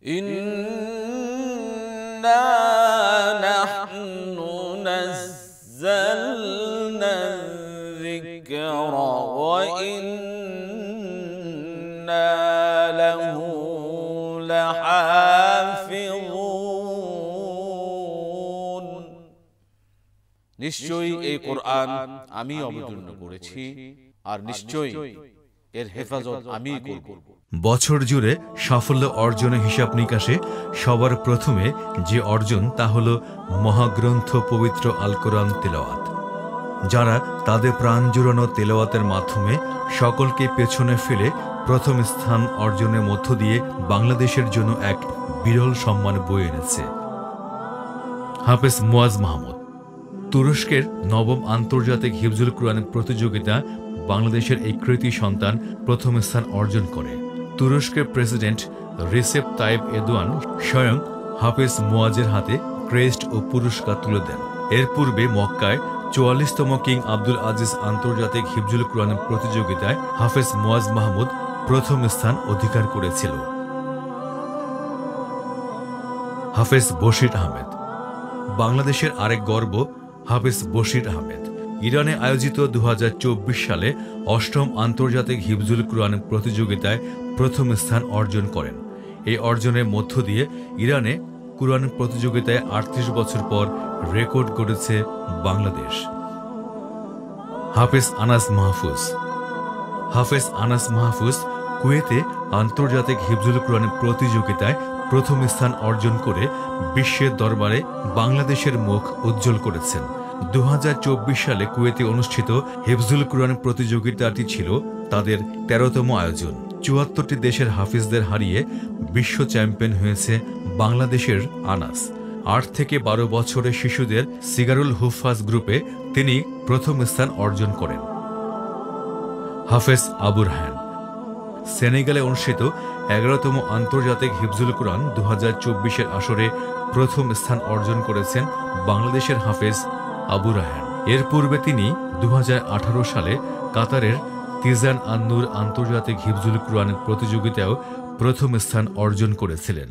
ইন্না নাহনু নাযালনা যিকরা ওয়া ইন্না লাহু লাহাফিজুন। নিশ্চয়ই এই কোরআন আমি অবতীর্ণ করেছি, আর নিশ্চয়ই এর হেফাজত আমিই করব। বছর জুড়ে সাফল্য অর্জনের হিসাব নিকাশে সবার প্রথমে যে অর্জন তা হল মহাগ্রন্থ পবিত্র আল কোরআন তেলাওয়াত। যারা তাদের প্রাণ জুড়ানো তেলাওয়াতের মাধ্যমে সকলকে পেছনে ফেলে প্রথম স্থান অর্জনের মধ্য দিয়ে বাংলাদেশের জন্য এক বিরল সম্মান বয়ে এনেছে। হাফেজ মুয়াজ মাহমুদ। তুরস্কের নবম আন্তর্জাতিক হিফজুল কুরআন প্রতিযোগিতা বাংলাদেশের এই কৃতি সন্তান প্রথম স্থান অর্জন করে। তুরস্কের প্রেসিডেন্ট রিসেপ তাইব এরদোয়ান স্বয়ং হাফেজ মুয়াজের হাতে ক্রেস্ট ও পুরস্কার তুলে দেন। এর পূর্বে মক্কায় ৪৪তম কিং আব্দুল আজিজ আন্তর্জাতিক হিফজুল কুরআন প্রতিযোগিতায় হাফেজ মুয়াজ মাহমুদ প্রথম স্থান অধিকার করেছিল। হাফেজ বশির আহমেদ। বাংলাদেশের আরেক গর্ব হাফেজ বশির আহমেদ। ইরানে আয়োজিত ২০২৪ সালে অষ্টম আন্তর্জাতিক হিফজুল কুরআন প্রতিযোগিতায় প্রথম স্থান অর্জন করেন। এই অর্জনের মধ্য দিয়ে ইরানে কুরআন প্রতিযোগিতায় ৩৮ বছর পর রেকর্ড গড়েছে বাংলাদেশ। হাফেজ আনাস মাহফুজ। হাফেজ আনাস মাহফুজ কুয়েতে আন্তর্জাতিক হিফজুল কুরআন প্রতিযোগিতায় প্রথম স্থান অর্জন করে বিশ্বের দরবারে বাংলাদেশের মুখ উজ্জ্বল করেছেন। ২০২৪ সালে কুয়েতে অনুষ্ঠিত হিফজুল কুরআন প্রতিযোগিতাটি ছিল তাদের ১৩তম আয়োজন। ৭৪টি দেশের হাফিজদের হারিয়ে বিশ্ব চ্যাম্পিয়ন হয়েছে বাংলাদেশের আনাস। ৮ থেকে ১২ বছরের শিশুদের সিগারুল হুফাজ গ্রুপে তিনি প্রথম স্থান অর্জন করেন। হাফেজ আবু রায়হান। সেনেগালে অনুষ্ঠিত ১১তম আন্তর্জাতিক হিফজুল কুরআন ২০২৪-এর আসরে প্রথম স্থান অর্জন করেছেন বাংলাদেশের হাফেজ আবু রায়হান। এর পূর্বে তিনি ২০১৮ সালে কাতারের তিজান আন-নূর আন্তর্জাতিক হিফজুল কুরআন প্রতিযোগিতায়ও প্রথম স্থান অর্জন করেছিলেন।